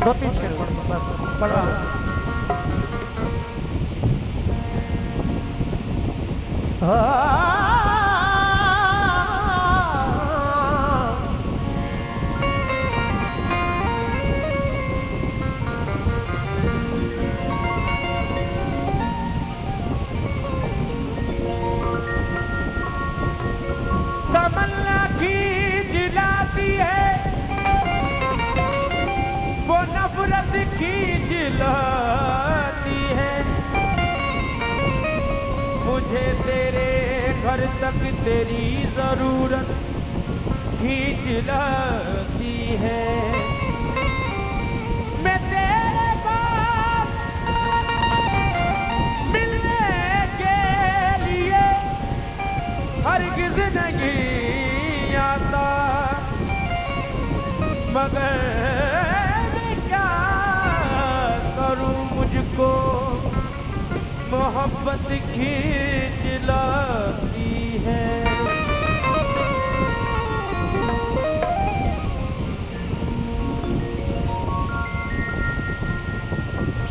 दो तीन शेर पढ़ रहा हूँ। तमन्ना की जिलाती है वो नफरत की जिलाती है, मुझे तेरे घर तक तेरी जरूरत खींच लाती है। मैं तेरे पास मिलने के लिए हरगिज़ नहीं आता, मगर मैं क्या करूं, मुझको मोहब्बत खींच लाती है।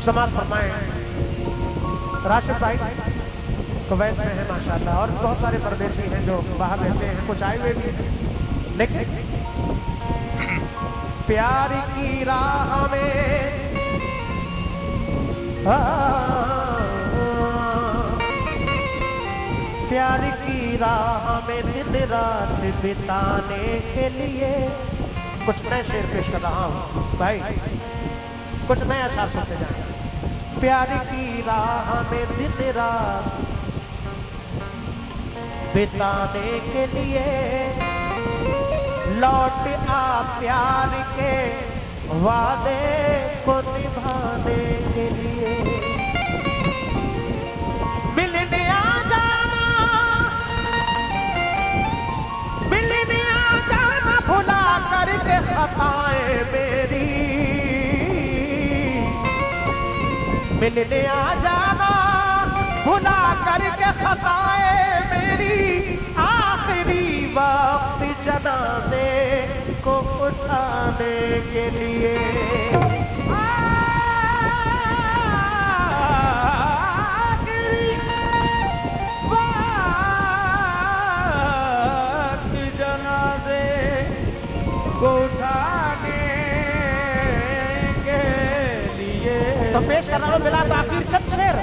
समाप्त फरमाएं राशिद भाई कुवैत में है माशाल्लाह, और बहुत सारे परदेसी हैं जो बाहर रहते हैं, कुछ आए हुए भी हैं, लेकिन प्यार की राह में प्यार की राह में दिन रात बिताने के लिए कुछ नए शेर पेश कर रहा हूँ भाई, कुछ नया अशार सुनते जाएंगे। प्यार की राह में दिन रात बिताने के लिए लौट आ प्यार के वादे को निभाने के लिए, मिलने आ जाना, मिलने आ जाना भुला करके खताएं मेरी, मिलने आ जाना भुला करके खताएं मेरी, आखिरी वक्त जनाजे को उठाने के लिए, आखिरी वक्त जनाजे को उठाने के लिए। तो पेश कर रहा हूं मिला आखिर चंद शेर।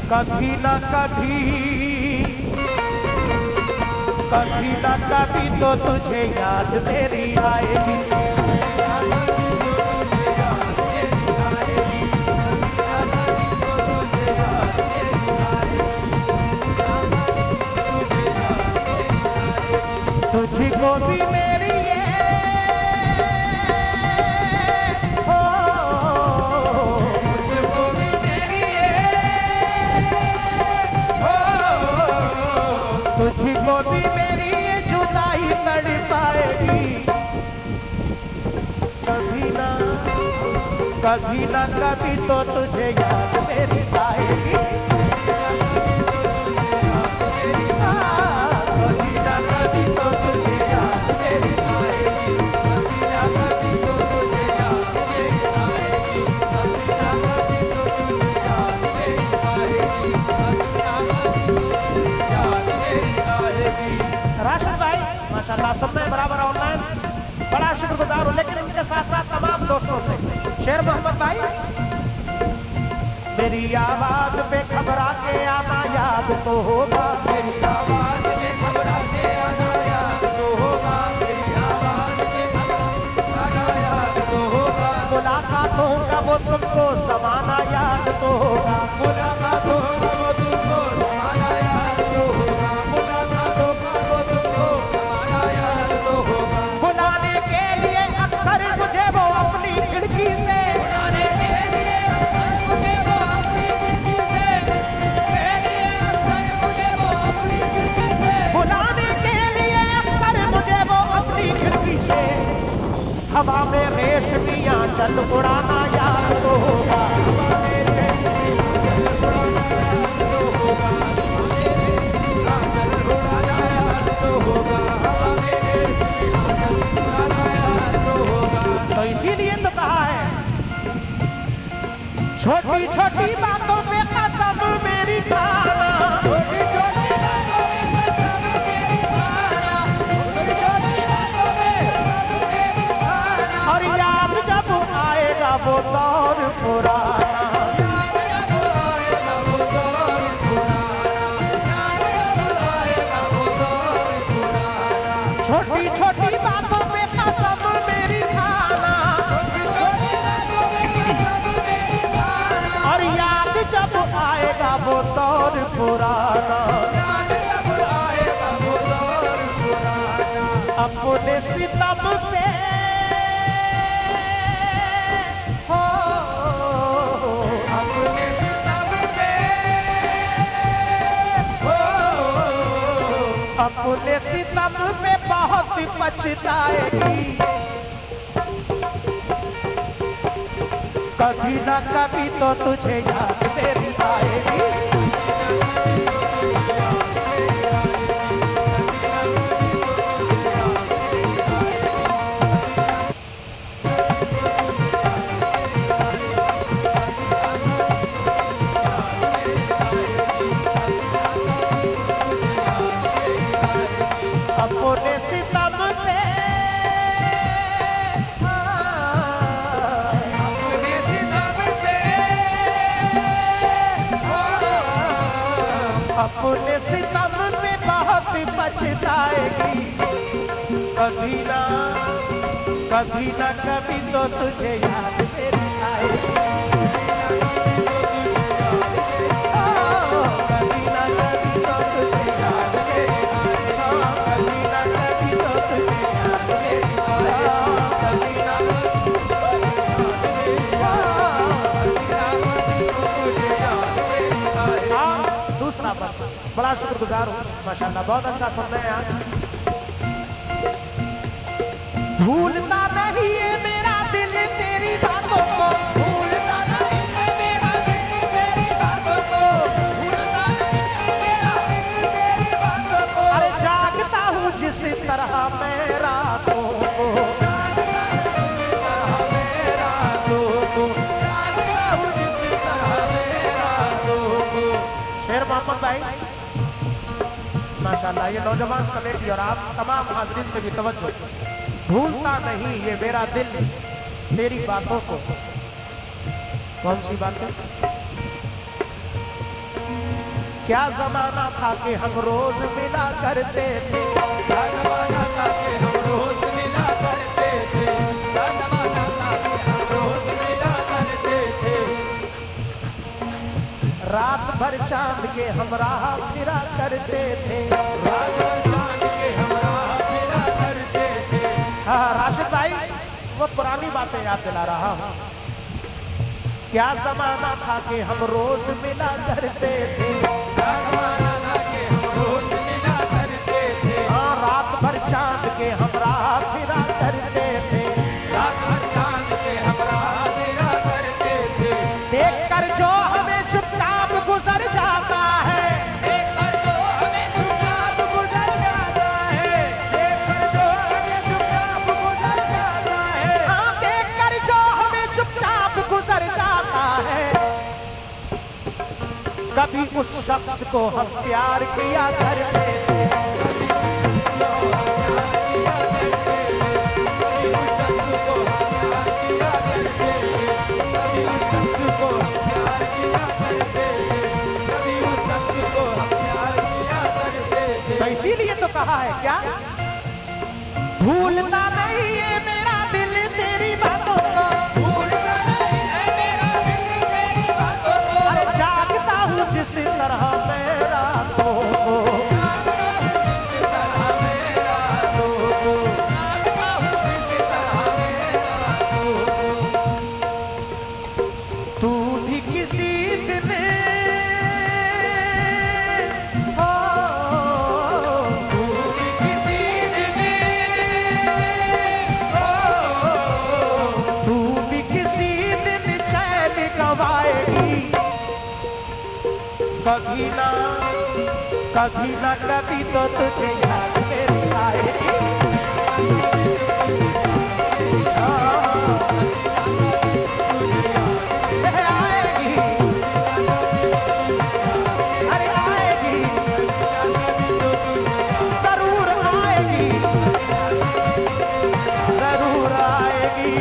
कभी न कभी, कभी न कभी तो तुझे याद मेरी आएगी, तुझको भी मेरी तुझको भी मेरी ये जुदाई तड़पाएगी, कभी ना कभी तो तुझे याद मेरी आएगी। कभी ना कभी तो तुझे याद मेरी आएगी, कभी ना कभी तो तुझे याद मेरी आएगी, कभी ना कभी तो तुझे याद मेरी आएगी, कभी ना कभी तो तुझे याद मेरी आएगी। राशिद भाई माशाल्लाह सब में बराबर ऑनलाइन, बड़ा शुक्रगुजार हूँ। लेकिन इनके साथ साथ तमाम दोस्तों से शेर मोहम्मद भाई, मेरी आवाज पे घबरा के आना याद तो होगा, मेरी आवाज पे घबरा के आना याद तो होगा, मेरी आवाज पे घबरा के आना याद तो होगा। मुलाकातों का वो तुमको ज़माना याद तो होगा, मुलाकातों का वो तुमको ज़माना याद तो होगा, मुलाकातों का वो तुमको ज़माना याद तो होगा। बुलाने के लिए अक्सर मुझे वो अपनी खिड़की से, बुलाने के लिए अक्सर मुझे वो अपनी खिड़की से, बुलाने के लिए अक्सर मुझे वो अपनी खिड़की से, हवा में रेशमियां चल उड़ाना याद तो होगा, हवा में रेशमियां चल उड़ाना याद तो होगा, रेशमियां चल उड़ाना याद तो होगा, हवा में रेशमियां चल उड़ाना याद तो होगा। तो इसीलिए तो कहा है, छोटी छोटी बातों पे कसम मेरी खाना, छोटी छोटी बातों पे कसम मेरी खाना, छोटी छोटी बातों पे कसम मेरी खाना। और याद जब आएगा वो दौर पुराना, याद जब आएगा वो दौर पुराना, याद जब आएगा वो दौर पुराना। छोटी छोटी बातों पे कसम मेरी खाना, छोटी छोटी बातों पे कसम मेरी खाना। और याद जब आएगा वो दौर पुराना, याद जब आएगा वो दौर पुराना। अपने सितम पे हो, अपने सितम पे हो, अपने सितम पे बहुत पछताएगी, कभी ना कभी तो तुझे याद मेरी आएगी। अपने सितम पे अपने सितम पे बहुत पछताएगी, कभी ना कभी तो तुझे याद मेरी आएगी, कभी ना कभी तो तुझे याद मेरी आएगी, कभी ना कभी तो तुझे याद मेरी आएगी, कभी ना कभी तो तुझे याद मेरी आएगी। दूसरा बात, बड़ा शुक्रगुजार हूँ माशाल्लाह, बहुत अच्छा सुन रहे हैं आप। भूलता नहीं है मेरा दिल तेरी बातों को, भूलता नहीं है मेरा दिल तेरी बातों को, भूलता नहीं है मेरा दिल तेरी बातों को। अरे जागता हूँ जिस तरह मैं रातों को, जागता हूँ जिस तरह मैं रातों को, जागता हूँ जिस तरह मैं रातों को। शेर मोहम्मद भाई माशाल्लाह, ये नौजवान कमेटी और आप तमाम हाज़रीन से भी तवज्जो, भूलता नहीं ये मेरा दिल तेरी बातों को। कौन सी बातें? क्या जमाना था कि हम रोज मिला करते थे, क्या जमाना था कि हम रोज मिला करते थे, क्या जमाना था कि हम रोज मिला करते थे। रात भर चांद के हम राह फिरा करते थे, रात भर चांद के हम राह फिरा करते थे। हाँ राशिद भाई, वो पुरानी बातें याद दिला रहा हूँ। क्या जमाना था कि हम रोज मिला करते थे, क्या जमाना था कि हम रोज मिला कभी उस शख्स को हम प्यार किया करते थे। तो इसीलिए तो कहा है क्या, भूलता नहीं है मेरा दिल तेरी बातों को, भूलता नहीं है मेरा दिल तेरी बातों को, अरे जागता हूँ जिस तरह मैं रातों को, जागता हूँ जिस तरह मैं रातों को, जागता हूँ जिस तरह मैं रातों को। तू भी किसी दिन कभी ना कभी तो तुझे याद मेरी आएगी। आएगी, अरे आएगी, जरूर आएगी, जरूर आएगी।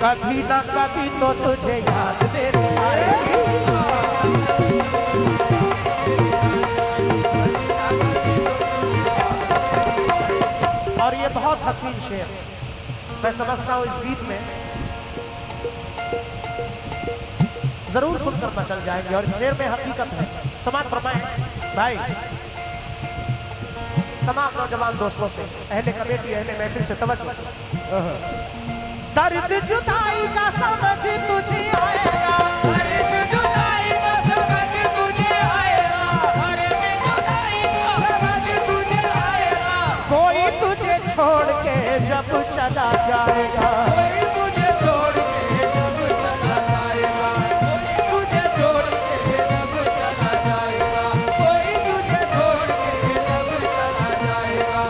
कभी ना कभी तो तुझे याद मेरी आएगी। और ये बहुत हसीन शेर, मैं समझता हूँ इस गीत में जरूर सुनकर मचल जाएंगे। और इस शेर में हकीकत है। समाज फरमाए भाई तमाम नौजवान दोस्तों से, अहले कमेटी अहले महफिल से तवज्जो। दर्द जुदाई का समझ तुझे आएगा, दर्द जुदाई का समझ तुझे आएगा, दर्द जुदाई का समझ तुझे आएगा। कोई तुझे छोड़ के जब चला जाएगा, कोई तुझे छोड़ के जब चला जाएगा, कोई तुझे छोड़ के जब चला जाएगा, कोई तुझे छोड़ के जब चला जाएगा।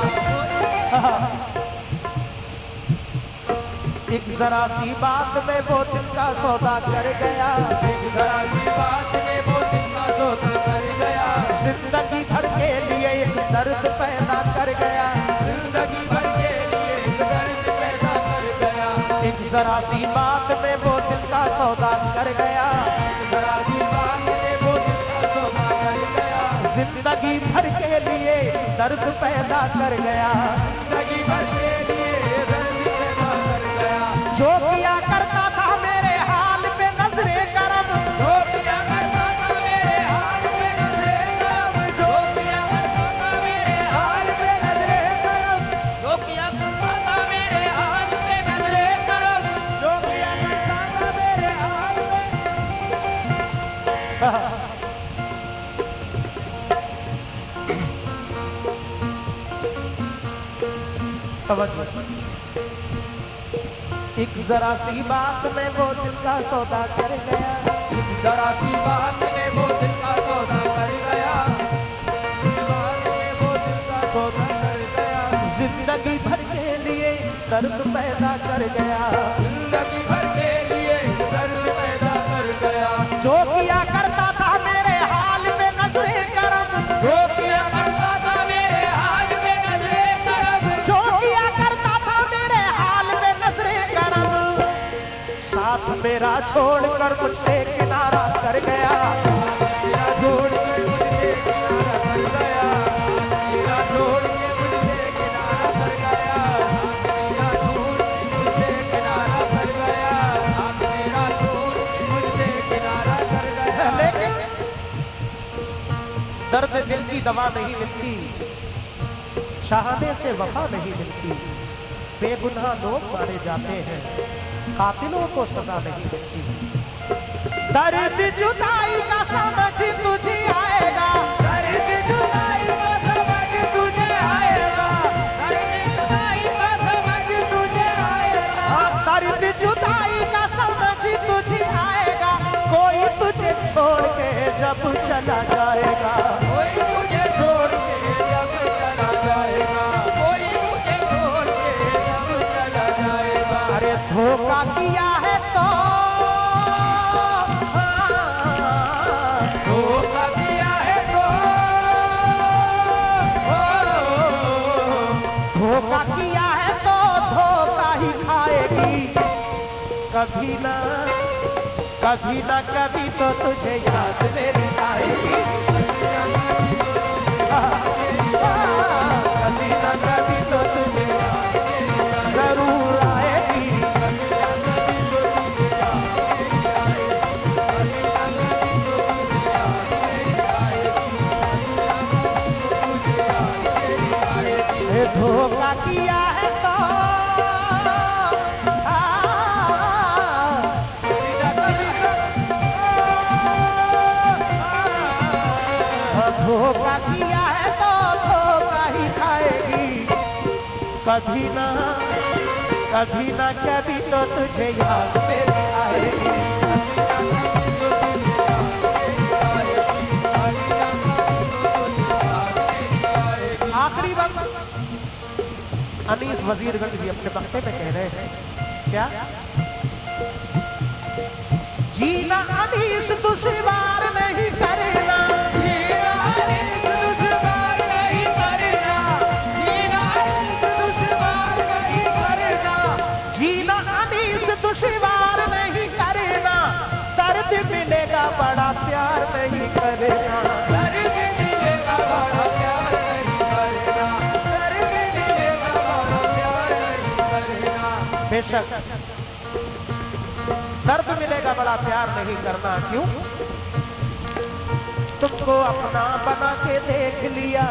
एक जरा सी बात में वो दिल का सौदा कर गया, एक जरा सी बात में वो दिल का सौदा कर गया। जिंदगी भर के लिए एक दर्द पैदा कर गया, जिंदगी भर के लिए एक दर्द पैदा कर गया। एक जरा सी बात में वो दिल का सौदा कर गया, जरा सी बात में वो दिल का सौदा कर गया। जिंदगी भर के लिए दर्द पैदा कर गया, जिंदगी भर के लिए जो किया करता था मेरे हाल पे नजरे करम, जो किया करता था मेरे हाल पे नजरे करम, जो किया करता था मेरे हाल पे नजरे करम, जो किया करता था मेरे हाल पे नजरे करम, जो किया करता था मेरे हाल पे। तवज्जो। एक जरा सी बात में वो दिल का सौदा कर गया, एक जरा सी बात में वो दिल का सौदा कर गया, बात में वो दिल का सौदा कर गया। जिंदगी भर के लिए दर्द पैदा कर गया, जिंदगी भर के लिए दर्द पैदा कर गया। जो किया करता था मेरे हाल पे नजरे करम, जो किया करता था मेरे हाल पे नजरे करम, जो किया करता था मेरे हाल पे नजरे करम। साथ मेरा छोड़कर मुझसे किनारा कर गया, मेरा छोड़कर मुझसे किनारा कर गया, मेरा छोड़ के मुझसे किनारा कर गया, मेरा छोड़ के मुझसे किनारा कर गया, मेरा छोड़ के मुझसे किनारा कर गया। लेकिन दर्द दिल की दवा नहीं मिलती, चाहने से वफा नहीं मिलती। बेगुनाह लोग मारे जाते हैं, कातिलों को सजा नहीं मिलती। दर्द जुदाई का समझ तुझे आएगा, दर्द जुदाई का समझ तुझे आएगा, दर्द जुदाई का समझ तुझे आएगा, दर्द जुदाई का समझ तुझे आएगा। कोई तुझे छोड़ के जब चला जाएगा, कोई तुझे छोड़ के जब चला जाएगा, कोई तुझे छोड़ के जब चला जाएगा। अरे धोखा किया है तो धोखा किया है तो धोखा किया है तो धोखा ही खाएगी। कभी ना कभी ना कभी तो तुझे याद मेरी आएगी, कभी ना कभी तो तुझे जरूर आएगी। धोखा किया है तो धोखा किया है तो धोखा ही खाएगी। कभी ना कभी तो तुझे याद मेरी आएगी। आखिरी वक्त अनीस वजीरगंज भी अपने वक्ते में कह रहे हैं क्या, जीना अनीस दुश्वार नहीं करना, जीना अनीस दुश्वार नहीं करना, जीना अनीस दुश्वार नहीं करना, जीना अनीस दुश्वार नहीं करना। दर्द मिलेगा बड़ा प्यार नहीं करना, दर्द मिलेगा बड़ा प्यार नहीं करना, दर्द मिलेगा बड़ा प्यार नहीं करना। बेशक दर्द मिलेगा बड़ा प्यार नहीं करना। क्यों? तुमको अपना बना के देख लिया,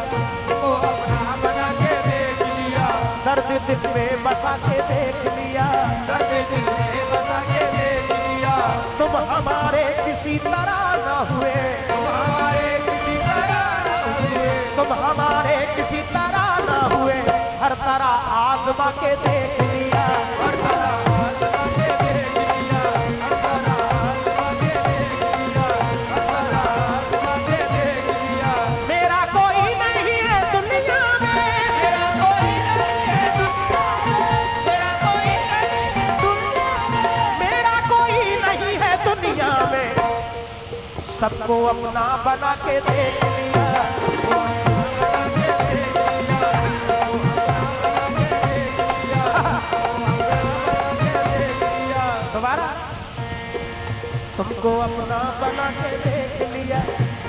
तुमको अपना बना के देख लिया, दर्द दिल में बसा के देख लिया, दर्द दिल में बसा के देख लिया। तुम हमारे किसी तरह न हुए, तुम हमारे किसी तरह न हुए, तुम हमारे किसी तरह न हुए। हर तरह आजमा के देख लिया, हर तरह आजमा के देख लिया, हर तरह आजमा के देख लिया, हर तरह आजमा के देख लिया। मेरा कोई नहीं है दुनिया में, मेरा कोई नहीं है दुनिया में, मेरा कोई नहीं है दुनिया में, मेरा कोई नहीं है दुनिया में। सबको अपना बना के देख लिया, दोबारा तुमको अपना बना के देख लिया,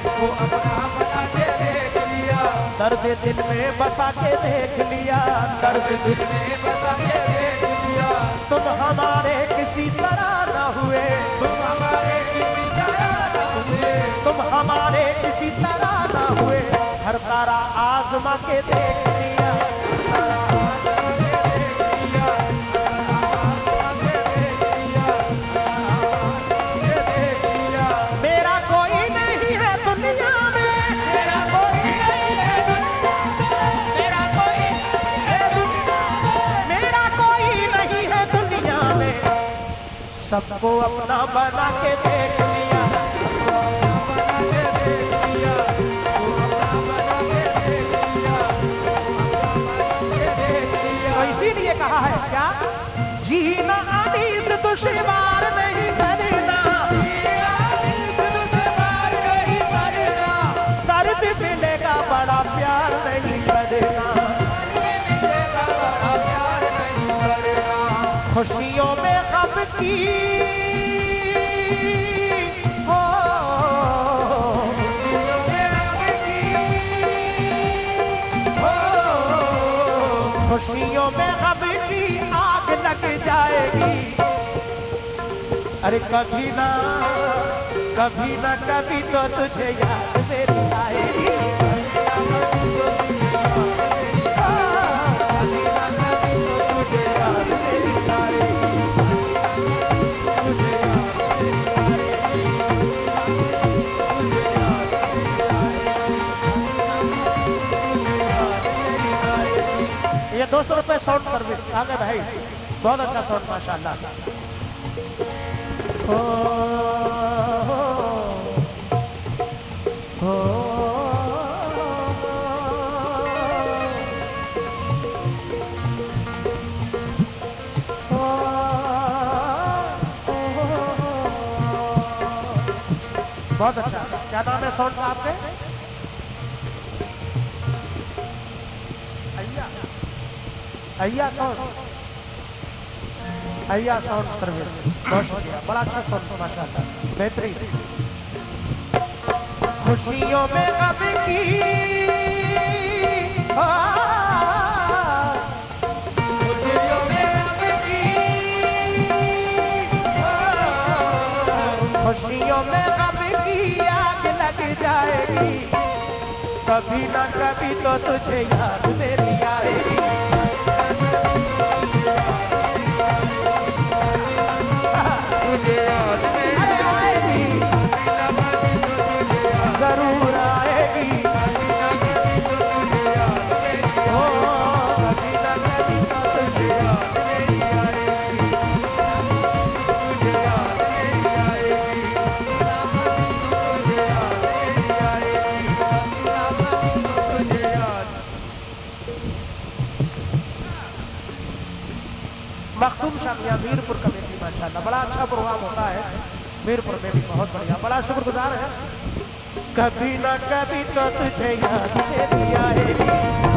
तुमको अपना बना के देख लिया। दर्द दिल में बसा के देख लिया, दर्द दिल में बसा के देख लिया। तुम हमारे किसी तरह न हुए, तुम हमारे किसी तरह न हुए, तुम हमारे किसी तरह न हुए। हर तारा आजमा के देख लिया, मेरा कोई नहीं है दुनिया में, मेरा कोई नहीं है दुनिया में, मेरा कोई नहीं है दुनिया में, मेरा कोई नहीं है दुनिया में। सबको अपना बना के देख लिया, तो इसीलिए कहा है क्या, जीना अनीस दुश्वार नहीं करना, दर्द मिलेगा बड़ा प्यार नहीं करना, खुशियों में गम की हो, खुशियों में गम की आग लग जाएगी। अरे कभी ना कभी तो तुझे याद मेरी आएगी, कभी ना कभी तो तुझे ₹200 साउंड सर्विस। आ गए भाई, बहुत अच्छा साउंड माशाल्लाह। हो, हो, बहुत अच्छा। क्या नाम है साउंड का आपके? अय्या साउंड, अय्या साउंड सर्विस, बहुत शुक्रिया, बड़ा अच्छा साउंड माशाल्लाह, बेहतरीन। खुशियों में गम की खुशियों में गम की खुशियों में गम की आग लग जाएगी, कभी ना कभी तो तुझे याद मेरी आएगी। तुझे याद मेरी आएगी, जरूर आएगी, ओ कभी ना कभी तो तुझे याद मेरी आएगी, तुझे याद मेरी आएगी, तुझे याद मेरी आएगी, तुझे याद। मखदूम शामिया मीरपुर कमेटी माशाल्लाह, बड़ा अच्छा प्रोग्राम होता है मीरपुर में भी, बहुत बढ़िया, बड़ा शुक्रगुजार है। कभी ना कभी तो तुझे याद मेरी आएगी।